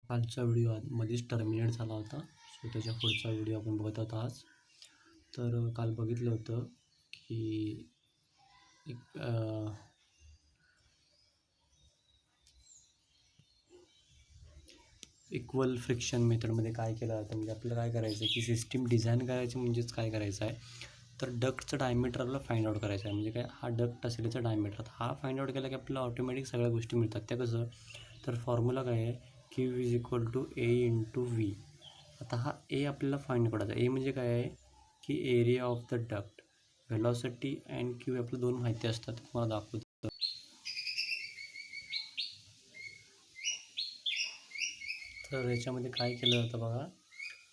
कालचा व्हिडिओ मध्येच टर्मिनेट झाला होता. सो त्याच्या पुढचा व्हिडिओ आपण बघत आहोत आज. तर काल बघितलं होतं की इक्वल फ्रिक्शन मेथडमध्ये काय केलं जातं, म्हणजे आपल्याला काय करायचं आहे की सिस्टीम डिझाईन करायची. म्हणजेच काय करायचं आहे तर डक्टचं डायमीटर आपल्याला फाइंड आउट करायचं आहे. म्हणजे काय, हा डक्ट असेल त्याचा डायमीटर, हा फाइंड आउट केला की आपल्याला ऑटोमॅटिक सगळ्या गोष्टी मिळतात. त्या कसं, तर फॉर्म्युला काय आहे, Q is equal to A into V. आता हा ए आपल्याला फाइंड करायचा. ए म्हणजे काय आहे की area of the duct. Velocity and Q आपल्याला दोन माहिती असतात, तुम्हाला दाखवतो. तर याच्यामध्ये काय केलं जातं बघा,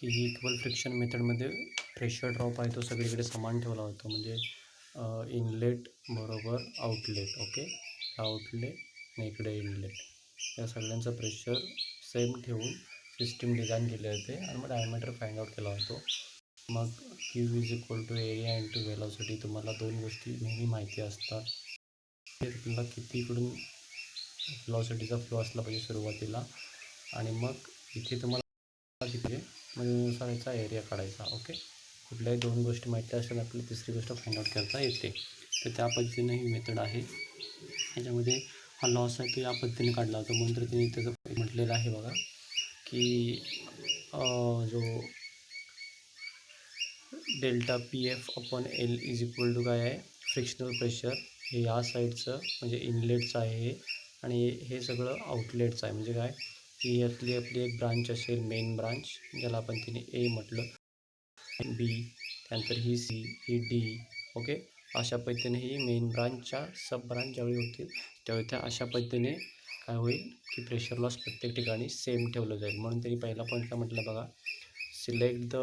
की ही इक्वल फ्रिक्शन मेथडमध्ये प्रेशर ड्रॉप आहे तो सगळीकडे समान ठेवला होता. म्हणजे इनलेट बरोबर आउटलेट. ओके, आउटलेट आणि इकडे इनलेट, या सगळ्यांचा प्रेशर सेम ठेवून सिस्टीम डिझाईन केले होते आणि मग डायमीटर फाइंड आउट केला होतो. मग Q is equal to area into velocity. तुम्हाला दोन गोष्टी नेहमी माहिती असतात. तुम्हाला कितीकडून व्हेलॉसिटीचा फ्लो असला पाहिजे सुरुवातीला, आणि मग इथे तुम्हाला किती म्हणजे याचा एरिया काढायचा. ओके, कुठल्याही दोन गोष्टी माहिती असतात आपल्याला तिसरी गोष्ट फाइंड आउट करता येते. तर त्या पद्धतीने ही मेथड आहे. ह्याच्यामध्ये हा लॉस आहे तो या पद्धतीने काढला होता. म्हणून तर तिने त्याचं म्हटलेलं आहे बघा की जो delta P F upon L is equal to काय आहे, फ्रिक्शनल प्रेशर. हे या साईडचं म्हणजे इनलेटचं आहे हे, आणि हे सगळं आउटलेटचं आहे. म्हणजे काय, ही आपली एक ब्रांच असेल, मेन ब्रांच, ज्याला आपण तिने ए म्हटलं, बी, त्यानंतर ही सी, ही डी. ओके, अशा पद्धतीने ही मेन ब्रांचच्या सब ब्रांच ज्यावेळी होतील त्यावेळी त्या अशा पद्धतीने काय होईल की प्रेशर लॉस प्रत्येक ठिकाणी सेम ठेवलं जाईल. म्हणून त्यांनी पहिला पॉईंट काय म्हटलं बघा, select the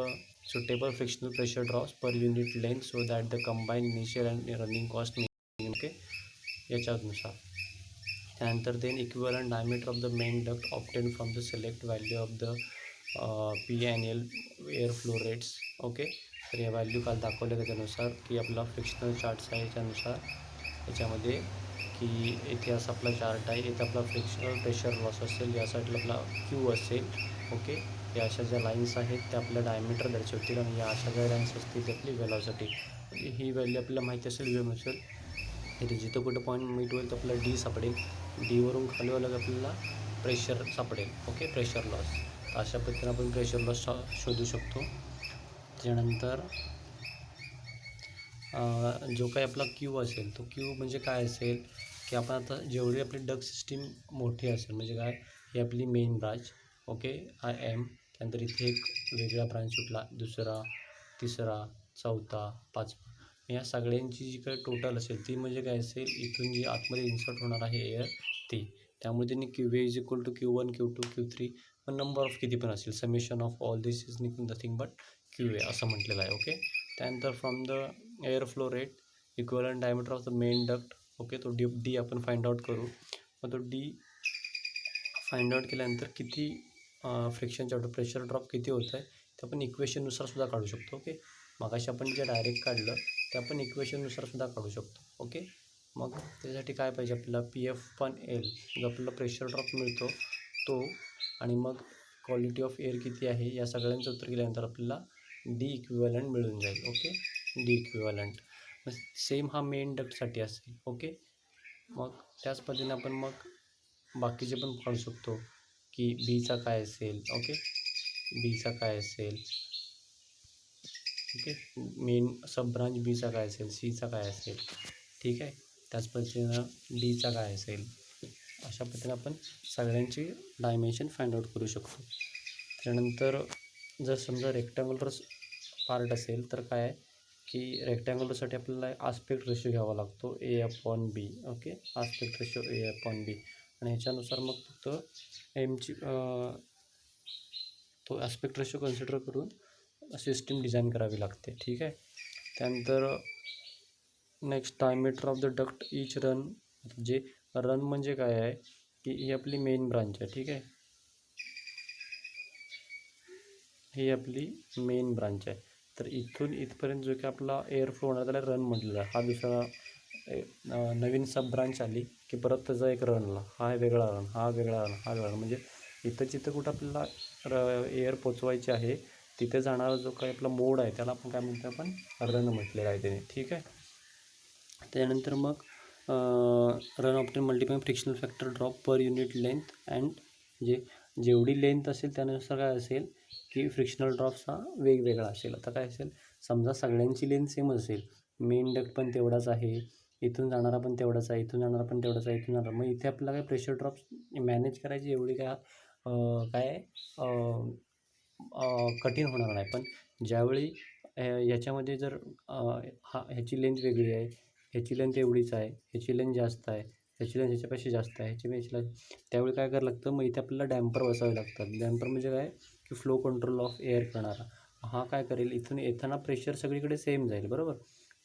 suitable frictional pressure drops per unit length so that the combine initial and running cost minimum. Okay, याच्यानुसार. त्यानंतर then equivalent diameter of the main duct obtain from the select value of the P N L air flow rates. Okay, तर या value काल दाखवल्या त्याच्यानुसार की आपला frictional charts आहे. याच्यानुसार याच्यामध्ये की इथे असा आपला चार्ट आहे, इथं आपला फ्रिक्शनल प्रेशर लॉस असेल, या साईडला आपला क्यू असेल. ओके, या अशा ज्या लाईन्स आहेत त्या आपल्या डायमीटर दर्शवतील, आणि या अशा ज्या लाईन्स असतील त्यातली व्हेलॉसिटी. ही व्हॅल्यू आपल्याला माहिती असेल, व्ही असेल. इथे जिथं कुठं पॉईंट मीट होईल तर आपल्याला डी सापडेल. डीवरून खाली आलं आपल्याला प्रेशर सापडेल. Okay, pressure loss. अशा पद्धतीने आपण प्रेशर लॉस शोधू शकतो. त्याच्यानंतर जो काही आपला क्यू असेल, तो क्यू म्हणजे काय असेल की आपण आता जेवढी आपली डक सिस्टीम मोठी असेल, म्हणजे काय, ही आपली main branch. Okay, I am, त्यानंतर इथे एक वेगळा ब्रांच सुटला, दुसरा, तिसरा, चौथा, पाचवा. या सगळ्यांची जी काही टोटल असेल ती म्हणजे काय असेल, इथून जी आतमध्ये इन्सर्ट होणार आहे एअर ती. त्यामुळे त्यांनी Q A is equal to Q1, Q2, Q3, पण नंबर ऑफ किती पण असेल, summation of all this is nothing but Q A असं म्हटलेलं आहे. ओके, त्यानंतर from the air flow rate equivalent diameter of the main duct. Okay, तो D आपण फाइंड आउट करू. मग तो डी फाइंड आउट केल्यानंतर किती फ्रिक्शनच्या प्रेशर ड्रॉप किती होतं आहे ते आपण इक्वेशननुसार सुद्धा काढू शकतो. ओके, मगाशी आपण जे डायरेक्ट काढलं ते आपण इक्वेशननुसार सुद्धा काढू शकतो. ओके, मग त्यासाठी काय पाहिजे आपल्याला, पी एफ पण एल जो आपल्याला प्रेशर ड्रॉप मिळतो तो, आणि मग क्वालिटी ऑफ एअर किती आहे, या सगळ्यांचं उत्तर केल्यानंतर आपल्याला डी इक्विव्हॅलंट मिळून जाईल. ओके, डी इक्विव्हॅलंट मग सेम हा मेन डक्टसाठी असेल. ओके, मग त्याच पद्धतीने आपण मग बाकीचे पण काढू शकतो की बीचा काय असेल. ओके, बीचा काय असेल. ओके, मेन सब ब्रांच बीचा काय असेल, सीचा काय असेल. ठीक आहे, त्याच पद्धतीनं डीचा काय असेल. अशा पद्धतीने आपण सगळ्यांची डायमेन्शन फाइंड आउट करू शकतो. त्यानंतर जर समजा रेक्टँग्युलर पार्ट असेल तर काय आहे की रेक्टँग्युलरसाठी आपल्याला आस्पेक्ट रेशो घ्यावा लागतो, A upon B. Okay, aspect ratio A upon B, आणि ह्याच्यानुसार मग फक्त एमची तो आस्पेक्ट रेशो कन्सिडर करून सिस्टीम डिझाईन करावी लागते. ठीक आहे, त्यानंतर next diameter of the duct each run. जे रन म्हणजे काय आहे की ही आपली मेन ब्रांच आहे. ठीक आहे, ही आपली मेन ब्रांच आहे. तर इथून इथपर्यंत जो की आपला एअर फ्लो होणार त्याला रन म्हटलेला आहे. हा दुसरा नवीन सब ब्रांच आली की परत त्याचा एक रनला, हा वेगळा रन, हा वेगळा रन, हा वेगळा रन, म्हणजे इथं जिथं कुठं आपल्याला एअर पोचवायचे आहे तिथे जाणारा जो काही आपला मोड आहे त्याला आपण काय म्हणतो, आपण रन म्हटलेलं आहे त्याने. ठीक आहे. त्यानंतर मग run obtain multiply frictional factor drop per unit length and जेवढी लेंथ असेल त्यानुसार काय असेल की फ्रिक्शनल ड्रॉप्स हा वेगवेगळा असेल. आता काय असेल, समजा सगळ्यांची लेंथ सेम असेल, मेन डक्ट पण तेवढाच आहे, इथून जाणारा पण तेवढाच आहे, इथून जाणारा पण तेवढाच आहे, इथून जाणार, मग इथे आपल्याला काय प्रेशर ड्रॉप्स मॅनेज करायची एवढी काय कठीण होणार नाही. पण ज्यावेळी याच्यामध्ये जर ह्याची लेंथ वेगळी आहे, ह्याची लेंथ एवढीच आहे, ह्याची लेंथ जास्त आहे, ह्याची लेंथ ह्याच्यापेक्षा जास्त आहे, ह्याची त्यावेळी काय करायला लागतं, मग इथे आपल्याला डॅम्पर बसावे लागतात. डॅम्पर म्हणजे काय की फ्लो कंट्रोल ऑफ एअर करणारा. हा काय करेल, इथून येताना प्रेशर सगळीकडे सेम जाईल, बरोबर,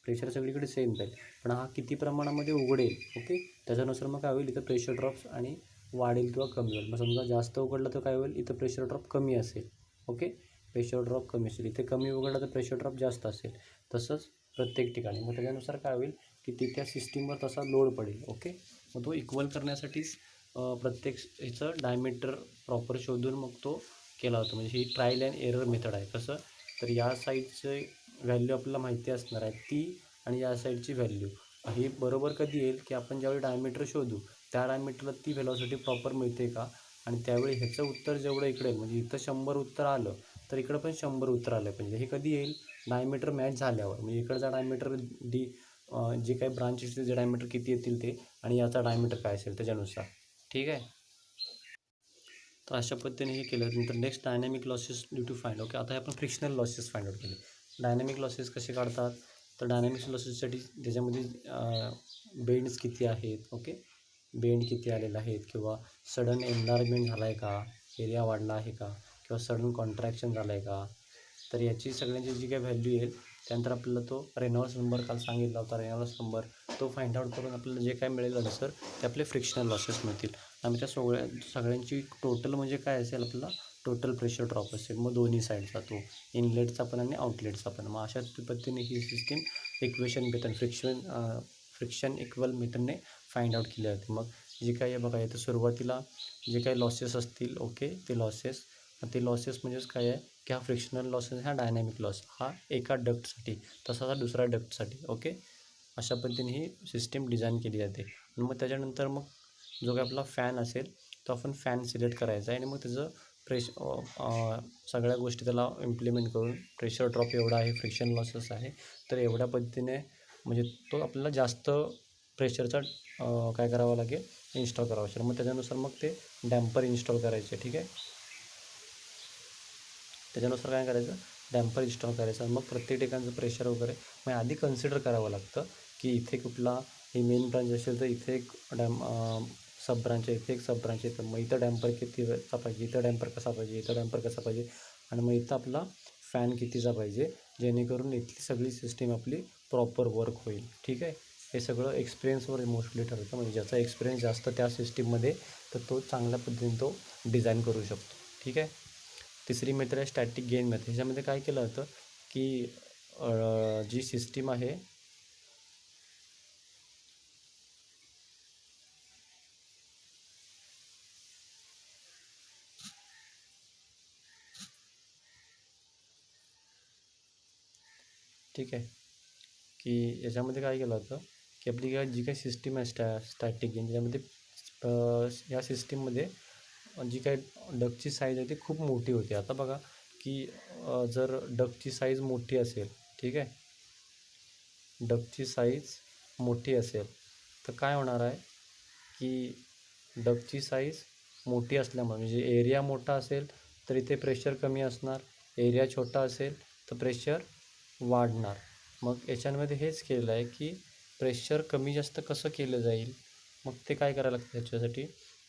प्रेशर सगळीकडे सेम जाईल, पण हा किती प्रमाणामध्ये उघडेल, ओके, त्याच्यानुसार मग काय होईल, इथं प्रेशर ड्रॉप्स आणि वाढेल किंवा कमी होईल. मग समजा जास्त उघडलं तर काय होईल, इथं प्रेशर ड्रॉप कमी असेल, ओके, प्रेशर ड्रॉप कमी असेल, इथे कमी उघडलं तर प्रेशर ड्रॉप जास्त असेल, तसंच प्रत्येक ठिकाणी. मग त्याच्यानुसार काय होईल की त्या सिस्टीमवर तसा लोड पडेल, ओके. मग तो इक्वल करण्यासाठीच प्रत्येक ह्याचं डायमीटर प्रॉपर शोधून मग तो केला होता. म्हणजे ही ट्रायल अँड एरर मेथड आहे. कसं, तर या साईडचं व्हॅल्यू आपल्याला माहिती असणार आहे ती, आणि या साईडची व्हॅल्यू ही बरोबर कधी येईल की आपण ज्यावेळी डायमीटर शोधू त्या डायमीटरला ती व्हेलॉसिटी प्रॉपर मिळते का, आणि त्यावेळी ह्याचं उत्तर जेवढं इकडे म्हणजे इथं 100 उत्तर आलं तर इकडं पण 100 उत्तर आलं पाहिजे. हे कधी येईल, डायमीटर मॅच झाल्यावर. म्हणजे इकडचा डायमीटर जे काही ब्रांच असतील ते डायमीटर किती येतील ते, आणि याचा डायमीटर काय असेल त्याच्यानुसार. ठीक आहे. तर अशा पद्धतीने हे केलं. नंतर next dynamic losses due to find. Okay, आता हे आपण फ्रिक्शनल लॉसेस फाइंड आउट केले. डायनॅमिक लॉसेस कसे काढतात, तर डायनॅमिक लॉसेससाठी त्याच्यामध्ये बेंड्स किती आहेत, ओके, बेंड किती आलेले आहेत, किंवा सडन एन्लार्जमेंट झाला आहे का, एरिया वाढला आहे का, किंवा सडन कॉन्ट्रॅक्शन झालं आहे का, तर याची सगळ्यांची जी काही व्हॅल्यू येईल त्यानंतर आपल्याला तो रेनॉल्ड्स नंबर काल सांगितला होता, रेनॉल्ड्स नंबर तो फाइंड आउट करून आपल्याला जे काय मिळेल सर ते आपले फ्रिक्शनल लॉसेस मिळतील. आणि त्या सगळ्यांची टोटल म्हणजे काय असेल, आपल्याला टोटल प्रेशर ड्रॉप असेल, मग दोन्ही साईडचा, तो इनलेटचा पण आणि आउटलेटचा पण. मग अशा पद्धतीने ही system equation method friction equal मेथडने फाइंड आउट केली जाते. मग जे काही आहे बघा, इथं सुरुवातीला जे काही लॉसेस असतील, ओके, ते लॉसेस म्हणजेच काय आहे की हा फ्रिक्शनल लॉसेस, हा डायनॅमिक लॉस हा एका डक्टसाठी, तसा हा दुसऱ्या डक्टसाठी, ओके. अशा पद्धतीने ही सिस्टीम डिझाईन केली जाते. आणि मग त्याच्यानंतर मग जो काही आपला फॅन असेल तो आपण फॅन सिलेक्ट करायचा आहे, आणि मग त्याचं सगळ्या गोष्टी त्याला इम्प्लिमेंट करून प्रेशर ड्रॉप एवढा आहे, फ्रिक्शन लॉसेस आहे, तर एवढ्या पद्धतीने म्हणजे तो आपल्याला जास्त प्रेशरचा काय करावं लागेल, इन्स्टॉल करावं लागेल. मग त्याच्यानुसार मग ते डॅम्पर इन्स्टॉल करायचे. ठीक आहे. त्याच्यानुसार काय करायचं, डॅम्पर इन्स्टॉल करायचं. मग प्रत्येक ठिकाणचं प्रेशर वगैरे मग आधी कन्सिडर करावं लागतं की इथे कुठला ही मेन ब्रांच असेल तर इथे एक सब ब्रांच आहे, इथे एक सब ब्रांच आहे, तर मग इथं डॅम्पर कितीचा पाहिजे, इथं डॅम्पर कसा पाहिजे, इथं डॅम्पर कसा पाहिजे, आणि मग इथं आपला फॅन कितीचा पाहिजे, जेणेकरून इथली सगळी सिस्टीम आपली प्रॉपर वर्क होईल. ठीक आहे. हे सगळं एक्सपिरियन्सवर मोस्टली ठरतं. म्हणजे ज्याचा एक्सपिरियन्स जास्त त्या सिस्टीममध्ये तर तो चांगल्या पद्धतीने तो डिझाईन करू शकतो. ठीक आहे. तिसरी मेथड आहे स्टॅटिक गेन मेथड. ह्याच्यामध्ये काय केलं जातं की जी सिस्टीम आहे ठीक आहे, की याच्यामध्ये काय केलं जातं की आपली जी काही सिस्टीम आहे स्टॅटिक गेन, त्याच्यामध्ये या सिस्टीममध्ये जी काही डकची साईज आहे ती खूप मोठी होती. आता बघा की जर डकची साईज मोठी असेल, ठीक आहे, डकची साईज मोठी असेल तर काय होणार आहे की डकची साईज मोठी असल्यामुळे म्हणजे एरिया मोठा असेल तर इथे प्रेशर कमी असणार, एरिया छोटा असेल तर प्रेशर वाढणार. मग याच्यामध्ये हेच केलं आहे की प्रेशर कमी जास्त कसं केलं जाईल, मग ते काय करायला लागतं त्याच्यासाठी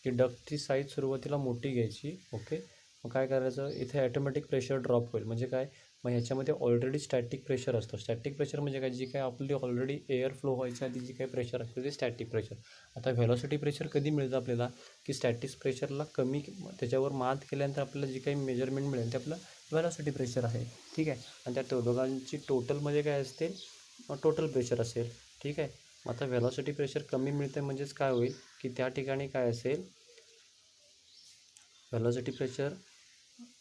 की डकची साईज सुरुवातीला मोठी घ्यायची, ओके. मग काय करायचं, इथे ॲटोमॅटिक प्रेशर ड्रॉप होईल. म्हणजे काय, मग ह्याच्यामध्ये ऑलरेडी स्टॅटिक प्रेशर असतं. स्टॅटिक प्रेशर म्हणजे काय, जी काय आपली ऑलरेडी एअर फ्लो व्हायच्या आधी जी काही प्रेशर असतं ते स्टॅटिक प्रेशर. आता व्हेलॉसिटी प्रेशर कधी मिळतं आपल्याला की स्टॅटिक प्रेशरला कमी त्याच्यावर मात केल्यानंतर आपल्याला जी काही मेजरमेंट मिळेल ते आपलं व्हेलॉसिटी प्रेशर आहे. ठीक आहे. आणि त्या दोघांची टोटलमध्ये काय असते, टोटल प्रेशर असेल. ठीक आहे. मग आता व्हेलॉसिटी प्रेशर कमी मिळते म्हणजेच काय होईल की त्या ठिकाणी काय असेल, व्हेलॉसिटी प्रेशर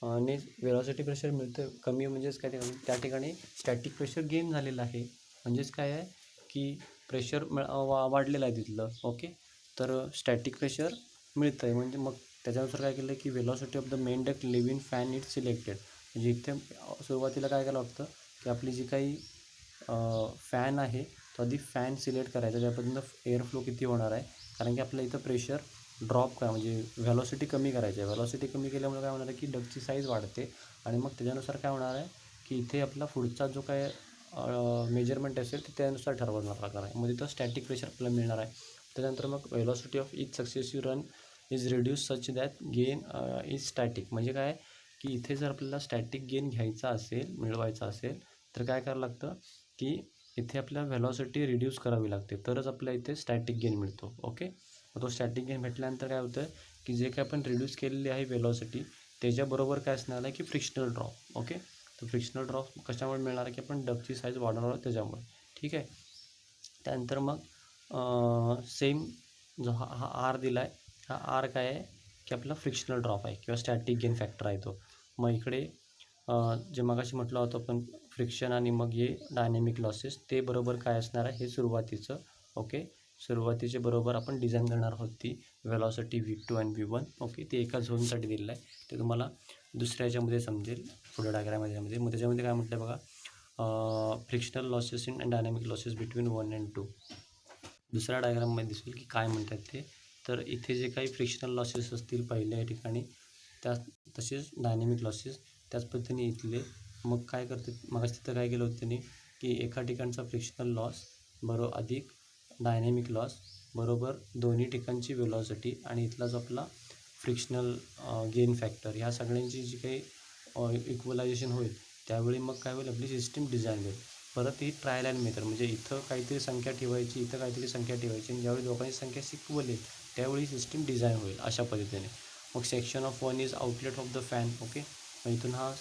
आणि व्हेलॉसिटी प्रेशर मिळतं कमी म्हणजेच काय त्या ठिकाणी स्टॅटिक प्रेशर गेन झालेलं आहे. म्हणजेच काय आहे की प्रेशर वाढलेलं आहे तिथलं. ओके, तर स्टॅटिक प्रेशर मिळतं आहे. म्हणजे मग त्याच्यानुसार काय केलं की velocity of the main duct living fan it selected. म्हणजे इथे सुरुवातीला काय करावं लागतं की आपली जी काही फॅन आहे तो आधी फॅन सिलेक्ट करायचा, त्यापर्यंत एअर फ्लो किती होणार आहे. कारण की आपल्या इथं प्रेशर ड्रॉप करा म्हणजे व्हेलॉसिटी कमी करायची आहे. व्हेलॉसिटी कमी केल्यामुळे काय होणार आहे की डक्टची साईज वाढते आणि मग त्याच्यानुसार काय होणार आहे की इथे आपला पुढचा जो काय मेजरमेंट असेल ते त्यानुसार ठरवणार लागणार आहे. मग तिथं स्टॅटिक प्रेशर आपल्याला मिळणार आहे. त्याच्यानंतर मग velocity of each successive run is reduce such that gain is static. म्हणजे काय की इथे जर आपल्याला स्टॅटिक गेन घ्यायचा असेल, मिळवायचा असेल, तर काय करावं लागतं की इथे आपल्याला व्हेलॉसिटी रिड्यूस करावी लागते, तरच आपल्या इथे स्टॅटिक गेन मिळतो. ओके, मग तो स्टॅटिक गेन भेटल्यानंतर काय होतं की जे काय आपण रिड्यूस केलेली आहे व्हेलॉसिटी त्याच्याबरोबर काय असणार आहे की फ्रिक्शनल ड्रॉप. ओके, तर फ्रिक्शनल ड्रॉप कशामुळे मिळणार आहे की आपण डकची साईज वाढवणार आहोत त्याच्यामुळे. ठीक आहे, त्यानंतर मग सेम जो हा आर दिला आहे, हा आर काय आहे की आपला फ्रिक्शनल ड्रॉप आहे किंवा स्टॅटिक गेन फॅक्टर आहे तो. मग इकडे जे मगाशी म्हटलं होतं आपण फ्रिक्शन आणि मग हे डायनॅमिक लॉसेस ते बरोबर काय असणार आहे हे सुरुवातीचं. ओके, सुरुवातीचे बरोबर आपण डिझाईन करणार आहोत ती व्हेलॉसिटी V2 आणि V1. ओके, ते एका झोनसाठी दिलेलं आहे, ते तुम्हाला दुसऱ्या ह्याच्यामध्ये समजेल पुढे डायग्राममध्ये. मग त्याच्यामध्ये काय म्हटलं बघा, frictional losses in dynamic losses between 1 and 2. दुसऱ्या डायग्राममध्ये दिसेल की काय म्हणतात ते. तर इथे जे काही फ्रिक्शनल लॉसेस असतील पहिल्या ठिकाणी त्या तसेच डायनॅमिक लॉसेस त्याच पद्धतीने इथले. मग काय करते मगाशी तिथं काय केलं होतं त्यांनी की एका ठिकाणचा फ्रिक्शनल लॉस बरोबर अधिक डायनॅमिक लॉस बरोबर दोन्ही ठिकाणची वेलॉसिटी आणि इथला जो आपला फ्रिक्शनल गेन फॅक्टर ह्या सगळ्यांची जी काही इक्वलायझेशन होईल त्यावेळी मग काय होईल आपली सिस्टीम डिझाईन होईल. परत ही ट्रायल अँड मेथड म्हणजे इथं काहीतरी संख्या ठेवायची, इथं काहीतरी संख्या ठेवायची आणि ज्यावेळी दोघांची संख्या इक्वल येईल त्यावेळी सिस्टीम डिझाईन होईल अशा पद्धतीने. मग section of 1 is outlet of the fan. Okay, मग इथून हा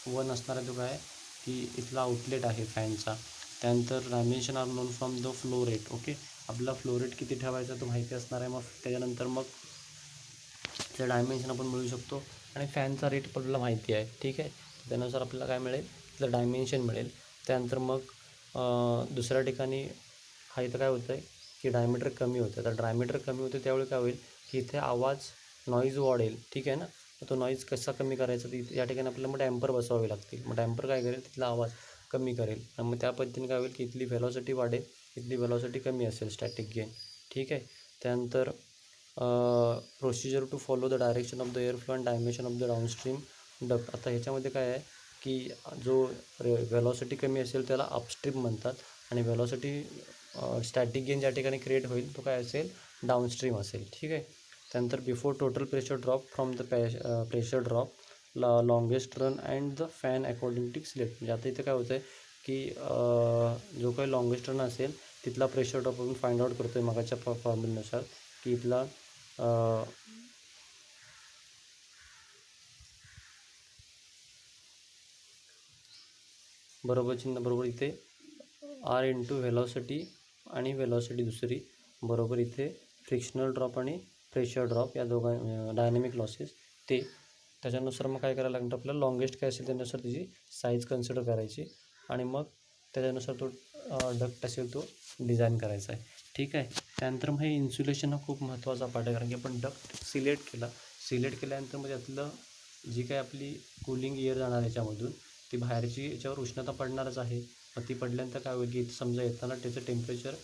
1 असणारा जो काय की इथला आउटलेट आहे फॅनचा. त्यानंतर dimension are known from the flow rate. Okay, आपला फ्लो रेट किती ठेवायचा तो माहिती असणार आहे. मग त्याच्यानंतर मग त्याचं डायमेन्शन आपण मिळू शकतो आणि फॅनचा रेट आपल्याला माहिती आहे. ठीक आहे, त्यानुसार आपल्याला काय मिळेल त्याचं डायमेन्शन मिळेल. त्यानंतर मग दुसऱ्या ठिकाणी हा इथं काय होतं आहे की डायमीटर कमी होतं. तर डायमीटर कमी होतं त्यावेळी काय होईल की इथे आवाज नॉईज वाढेल. ठीक आहे ना, तो नॉईज कसा कमी करायचा तर या ठिकाणी आपल्याला मग डॅम्पर बसवावे लागतील. मग डॅम्पर काय करेल तिथला आवाज कमी करेल आणि मग त्या पद्धतीने काय होईल की इथली व्हेलॉसिटी वाढेल, इथली व्हेलॉसिटी कमी असेल स्टॅटिक गेन. ठीक आहे, त्यानंतर procedure to follow the direction of the air flow and dimension of the downstream duct. आता ह्याच्यामध्ये काय आहे की जो व्हेलॉसिटी कमी असेल त्याला अपस्ट्रीम म्हणतात आणि व्हेलॉसिटी स्टॅटिक गेन ज्या ठिकाणी क्रिएट होईल तो काय असेल डाऊनस्ट्रीम असेल. ठीक आहे, त्यानंतर before total pressure drop from the pressure drop longest run and the fan according to select. म्हणजे आता इथं काय होतं आहे की जो काही लॉंगेस्ट रन असेल तिथला प्रेशर ड्रॉप आपण फाइंड आउट करतो आहे मगाच्या फॉर्म्युल्यानुसार की इथला बरोबर चिन्ह बरोबर इथे आर इंटू व्हेलॉसिटी आणि व्हेलॉसिटी दुसरी बरोबर इथे फ्रिक्शनल ड्रॉप आणि प्रेशर ड्रॉप या दोघां डायनॅमिक लॉसेस ते. त्याच्यानुसार मग काय करायला लागतं आपल्याला लॉंगेस्ट काय असेल त्यानुसार त्याची साईज कन्सिडर करायची आणि मग त्याच्यानुसार तो डक्ट असेल तो डिझाईन करायचा आहे. ठीक आहे, त्यानंतर मग हे इन्सुलेशन हा खूप महत्त्वाचा पार्ट आहे. कारण की आपण डक्ट सिलेक्ट केल्यानंतर मग त्यातलं जी काही आपली कूलिंग एअर जाणार याच्यामधून ती बाहेरची याच्यावर उष्णता पडणारच आहे. मग ती पडल्यानंतर काय होईल की इथं समजा येताना त्याचं टेम्परेचर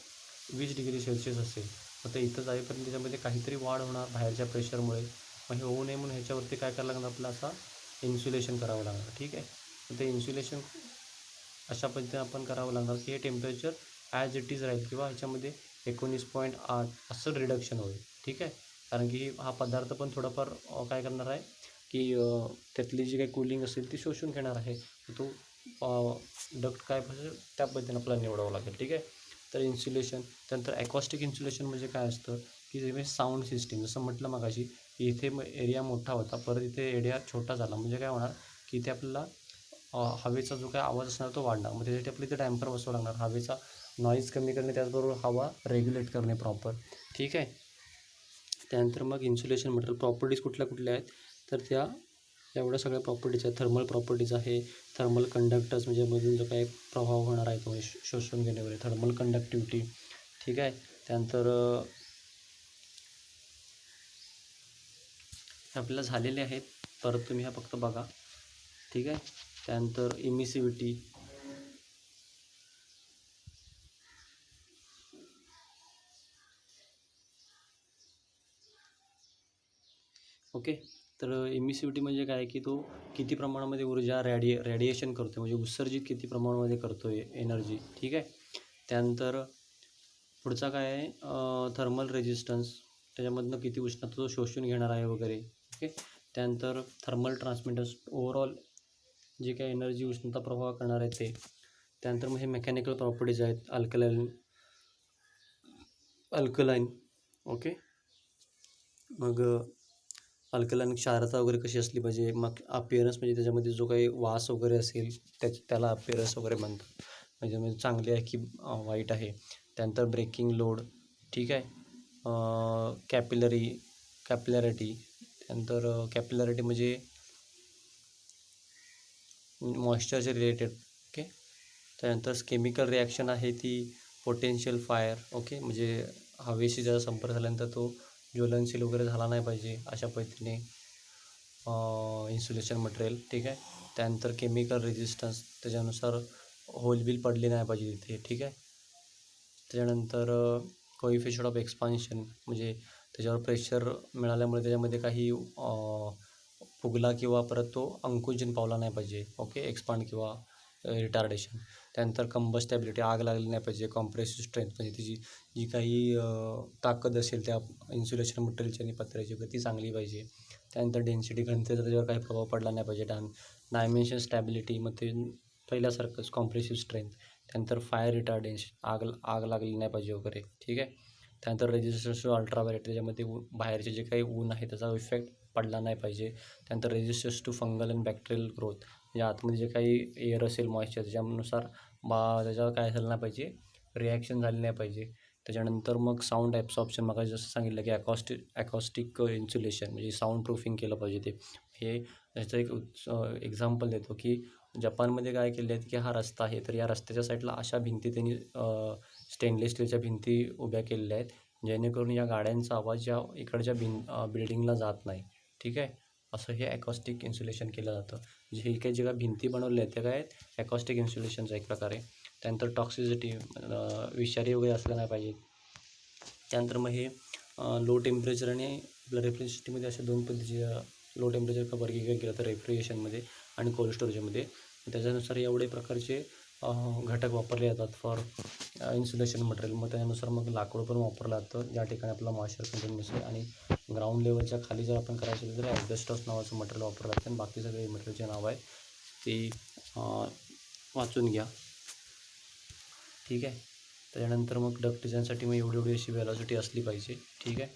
20 डिग्री सेल्सिअस असेल, मग ते इथं जाईपर्यंत त्याच्यामध्ये काहीतरी वाढ होणार बाहेरच्या प्रेशरमुळे. मग हे होऊ नये म्हणून ह्याच्यावरती काय करायला लागणार आपलं असा इन्सुलेशन करावं लागणार. ठीक आहे, तर ते इन्सुलेशन अशा पद्धतीने आपण करावं लागणार की हे टेम्परेचर ॲज इट इज राहील किंवा ह्याच्यामध्ये 19.8 असं रिडक्शन होईल. ठीक आहे, कारण की हा पदार्थ पण थोडाफार काय करणार आहे की त्यातली जी काही कूलिंग असेल ती शोषून घेणार आहे. तो डक्ट काय पाहिजे त्या पद्धतीने आपल्याला निवडावं लागेल. ठीक आहे, तर इन्सुलेशन. त्यानंतर ॲकॉस्टिक इन्सुलेशन म्हणजे काय असतं की जे साऊंड सिस्टीम जसं म्हटलं मगाशी की इथे एरिया मोठा होता परत इथे एरिया छोटा झाला म्हणजे काय होणार की इथे आपल्याला हवेचा जो काही आवाज असणार तो वाढणार. मग त्यासाठी आपल्याला इथे डॅम्पर बसवावं लागणार, हवेचा नॉईज कमी करणे त्याचबरोबर हवा रेग्युलेट करणे प्रॉपर. ठीक आहे, त्यानंतर मग इन्सुलेशन मटेरियल प्रॉपर्टीज कुठल्या कुठल्या आहेत तर त्या एवढ्या सगळ्या प्रॉपर्टीज आहेत. थर्मल प्रॉपर्टीज आहे, थर्मल कंडक्टर्स म्हणजे मधून जो काही प्रभाव होणार आहे तो शोषून घेणे वगैरे, थर्मल कंडक्टिव्हिटी. ठीक आहे. त्यानंतर आपल्याला झालेले आहेत, परत तुम्ही ह्या फक्त बघा. ठीक आहे. त्यानंतर इमिसिव्हिटी. ओके. तर इमिसिव्हिटी म्हणजे काय की तो किती प्रमाणामध्ये ऊर्जा रेडिएशन करतो, म्हणजे उत्सर्जित किती प्रमाणामध्ये करतो आहे एनर्जी. ठीक आहे. त्यानंतर पुढचा काय आहे, थर्मल रेजिस्टन्स, त्याच्यामधनं किती उष्णता तो शोषून घेणार आहे वगैरे. ओके. त्यानंतर थर्मल ट्रान्समिटर्स, ओव्हरऑल जे काही एनर्जी उष्णता प्रवाह करणार आहे ते. त्यानंतर मग हे मेकॅनिकल प्रॉपर्टीज आहेत, अल्कलाईन. ओके. मग अल्कलाईन क्षारता वगैरे कशी असली पाहिजे, मग अपिअरन्स म्हणजे त्याच्यामध्ये जो काही वास वगैरे असेल त्याला अपिअरन्स वगैरे म्हणतात, म्हणजे चांगले आहे की वाईट आहे. त्यानंतर ब्रेकिंग लोड. ठीक आहे. कॅपिलॅरिटी. त्यानंतर कॅपिलॅरिटी म्हणजे मॉइश्चरचे रिलेटेड. ओके. त्यानंतर केमिकल रिॲक्शन आहे ती पोटेन्शियल फायर. ओके. म्हणजे हवेशी ज्याचा संपर्क झाल्यानंतर तो ज्वलनशील वगैरे झाला नाही पाहिजे, अशा पद्धतीने इन्सुलेशन मटेरियल. ठीक आहे. त्यानंतर केमिकल रेजिस्टन्स, त्याच्यानुसार होलबिल पडली नाही पाहिजे तिथे. ठीक आहे. त्याच्यानंतर कोइफिशियंट ऑफ एक्सपान्शन, म्हणजे त्याच्यावर प्रेशर मिळाल्यामुळे त्याच्यामध्ये काही फुगला किंवा परत तो अंकुजन पावला नाही पाहिजे. ओके. एक्सपांड किंवा रिटार्डेशन. त्यानंतर कंबस्टॅबिलिटी, आग लागली नाही पाहिजे. कॉम्प्रेसिव्ह स्ट्रेंथ, म्हणजे तिची जी काही ताकद असेल त्या इन्सुलेशन मटेरियलची आणि पत्र्याची ती चांगली पाहिजे. त्यानंतर डेन्सिटी, घनतेचा त्याच्यावर काही प्रभाव पडला नाही पाहिजे. डायमेन्शन स्टॅबिलिटी, मग ते पहिल्यासारखंच कॉम्प्रेसिव्ह स्ट्रेंथ. त्यानंतर फायर रिटार्डेशन, आग लागली नाही पाहिजे वगैरे. ठीक आहे. त्यानंतर रेजिस्टन्स टू अल्ट्राव्हायोलेट, त्याच्यामध्ये बाहेरचे जे काही ऊन आहे त्याचा इफेक्ट पडला नाही पाहिजे. त्यानंतर resistance to fungal and bacterial growth, म्हणजे आतमध्ये जे काही एअर असेल मॉइश्चर त्याच्यानुसार त्याच्यावर काय झालं नाही पाहिजे, रिॲक्शन झाली नाही पाहिजे. त्याच्यानंतर मग साऊंड ॲब्सॉर्प्शन, मग जसं सांगितलं की ॲकॉस्टिक इन्सुलेशन, म्हणजे साऊंड प्रूफिंग केलं पाहिजे ते. हे याचं एक एक्झाम्पल देतो की जपानमध्ये काय केले आहेत की हा रस्ता आहे, तर या रस्त्याच्या साईडला अशा भिंती त्यांनी स्टेनलेस स्टीलच्या भिंती उभ्या केलेल्या आहेत, जेणेकरून या गाड्यांचा आवाज या इकडच्या बिल्डिंगला जात नाही. ठीक आहे. असं हे ॲकॉस्टिक इन्सुलेशन केलं जातं. हे काही जे काही भिंती बनवल्या आहेत त्या काय आहेत, ॲकॉस्टिक इन्सुलेशनचा एक प्रकारे. त्यानंतर टॉक्सिसिटी, विषारी वगैरे असलं नाही पाहिजे. त्यानंतर मग हे लो टेम्परेचर आणि आपल्या रेफ्रिजरेटरमध्ये अशा दोन पद्धतीचे लो टेम्परेचर वर्गीकरण केलं तर रेफ्रिजरेशनमध्ये आणि कोल्ड स्टोरेजमध्ये. त्याच्यानुसार एवढे प्रकारचे घटक वापरले जातात फॉर इन्सुलेशन मटेरियल. मग त्यानुसार मग लाकूड पण वापरलं जातं, ज्या ठिकाणी आपला मॉइश्चर कंटेंट नसेल. आणि ग्राउंड लेवलच्या खाली जर आपण करायचं असेल तर ॲस्बेस्टॉस नावाचं मटेरियल वापरलं जातं, आणि बाकी सगळे मटेरियलचे नाव आहे ती वाचून घ्या. ठीक आहे. त्याच्यानंतर मग डक्ट डिझाईनसाठी मग एवढी अशी वेलॉसिटी असली पाहिजे. ठीक आहे.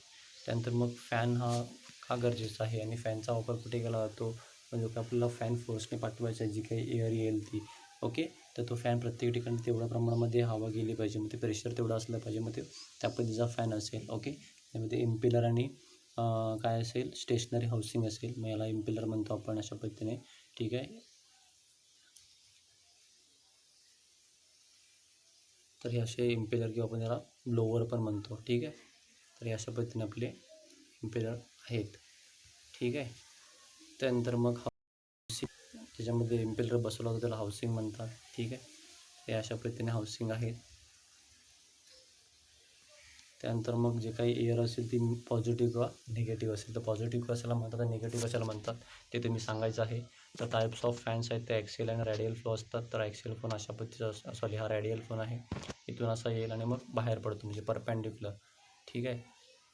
त्यानंतर मग फॅन हा का गरजेचा आहे, आणि फॅनचा वापर कुठे केला जातो, म्हणजे आपल्याला फॅन फोर्सने पाठवायचा आहे, जी काही एअर येईल ती. ओके. तर तो फॅन प्रत्येक ठिकाणी तेवढ्या प्रमाणामध्ये हवा गेली पाहिजे, मग ते प्रेशर तेवढं असलं पाहिजे, मग ते त्या पद्धतीचा फॅन असेल. ओके. त्यामध्ये इम्पिलर आणि काय असेल, स्टेशनरी हाऊसिंग असेल, मग याला इम्पिलर म्हणतो आपण अशा पद्धतीने. ठीक आहे. तर हे असे इम्पेलर किंवा आपण याला ब्लोवर पण म्हणतो. ठीक आहे. तर हे अशा पद्धतीने आपले इम्पेलर आहेत. ठीक आहे. त्यानंतर मग हाऊसिंग, त्याच्यामध्ये इम्पेलर बसवला होता त्याला हाऊसिंग म्हणतात. ठीक आहे. हे अशा पद्धतीने हाऊसिंग आहेत. त्यानंतर मग जे काही एअर असेल ती पॉझिटिव्ह किंवा निगेटिव्ह असेल, तर पॉझिटिव्ह कशाला म्हणतात आणि निगेटिव्ह कशाला म्हणतात ते तुम्ही सांगायचं आहे. तर टाईप्स ऑफ फॅन्स आहेत ते ॲक्सियल आणि रॅडियल फ्लो असतात. तर ॲक्सियल फोन अशा पद्धतीचा सॉरी हा रॅडियल फोन आहे, इथून असा येईल आणि मग बाहेर पडतो, म्हणजे परपॅन्डिक्युलर. ठीक आहे.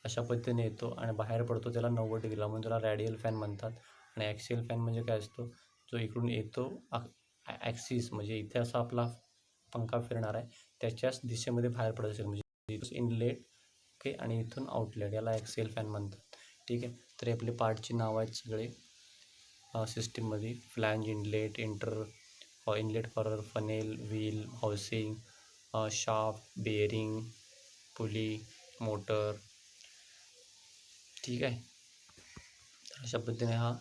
अशा पद्धतीने येतो आणि बाहेर पडतो, त्याला 90 डिग्रीला, म्हणून त्याला रॅडियल फॅन म्हणतात. आणि ॲक्सियल फॅन म्हणजे काय असतो, जो इकडून येतो ॲक्सिस, म्हणजे इथे असा आपला पंखा फिरणार आहे, त्याच्याच दिशेमध्ये बाहेर पडत असेल, म्हणजे इनलेट. ओके. आणि इथून आउटलेट, याला ॲक्सियल फॅन म्हणतात. ठीक आहे. तर आपले पार्टची नावं आहेत सगळे सिस्टीममध्ये. Flange, inlet, inlet for funnel, wheel, housing, shaft, bearing, pulley, motor. ठीक आहे. तर अशा पद्धतीने हा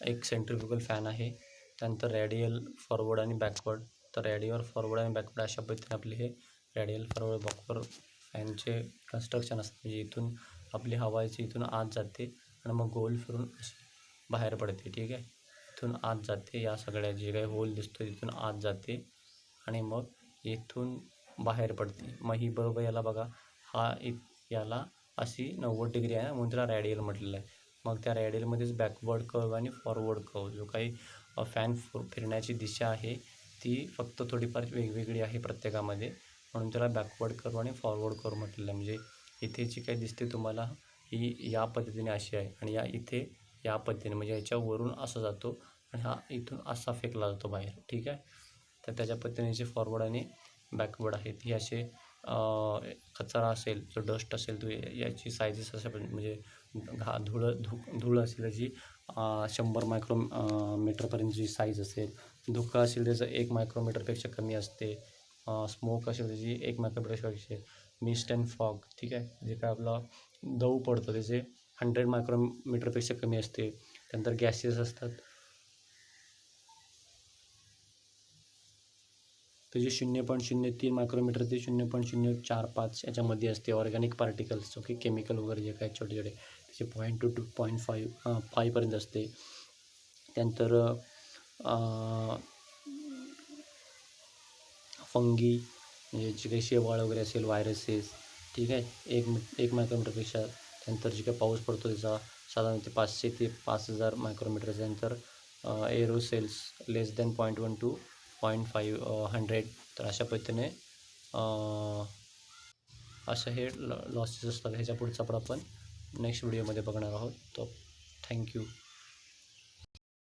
एक सेंट्रिफ्युगल फॅन आहे. त्यानंतर रॅडियल फॉरवर्ड आणि बॅकवर्ड. तर रॅडियल फॉरवर्ड आणि बॅकवर्ड अशा पद्धतीने आपले हे रॅडियल फॉरवर्ड बॅकवर्ड फॅनचे कन्स्ट्रक्शन असतं. म्हणजे इथून आपली हवा इथून आत जाते आणि मग गोल फिरून अशी बाहेर पडते. ठीक आहे, इथून आत जाते, या सगळ्या जे काही होल दिसतो तिथून आत जाते आणि मग इथून बाहेर पडते. मग ही बरोबर याला बघा, याला अशी 90 डिग्री आहे म्हणून त्याला रॅडियल म्हटलेलं आहे. मग त्या रॅडियलमध्येच बॅकवर्ड कर्व आणि फॉरवर्ड कर्व जो काही फॅन फिरण्याची दिशा आहे ती फक्त थोडीफार वेगवेगळी आहे प्रत्येकामध्ये, म्हणून त्याला बॅकवर्ड कर्व आणि फॉरवर्ड कर्व म्हटलेलं आहे. म्हणजे इथे जी काही दिसते तुम्हाला ही या पद्धतीने अशी आहे आणि इथे या पद्धतीने, म्हणजे याच्यावरून असा जातो आणि हा इथून असा फेकला जातो बाहेर. ठीक आहे, तर त्याच्या पद्धतीने जे फॉरवर्ड आणि बॅकवर्ड आहेत ही असे कचरा असेल, जो डस्ट असेल तो याची सायझेस अशा म्हणजे धूळ असेल त्याची 100 मायक्रोमीटरपर्यंत जी साईज असेल, धुकं असेल त्याचं 1 मायक्रोमीटरपेक्षा कमी असते, स्मोक असेल त्याची 1 मायक्रोमीटरपेक्षा, मिस्ट अँड फॉग, ठीक आहे, जे काय आपला दव पडतो त्याचे 100 मायक्रोमीटरपेक्षा कमी असते. त्यानंतर गॅसेस असतात त्याची 0.03 मायक्रोमीटर ते 0.045 याच्यामध्ये असते. ऑर्गॅनिक पार्टिकल्स ओके, केमिकल वगैरे जे काय छोटे छोटे त्याचे 0.2 to 0.5 पर्यंत असते. त्यानंतर फंगी म्हणजे जे काही शेवाळ वगैरे असेल, व्हायरसेस, ठीक आहे, एक मायक्रोमीटरपेक्षा. त्यानंतर जे काही पाऊस पडतो त्याचा साधारण ते 500 ते 5000 मायक्रोमीटर. त्यानंतर एरोसेल्स लेस दॅन 0.1 to 0.5 तर अशा पद्धतीने असं हे लॉसेस असतात. ह्याच्या पुढचा पण आपण नेक्स्ट व्हिडिओमध्ये बघणार आहोत. तर थँक्यू.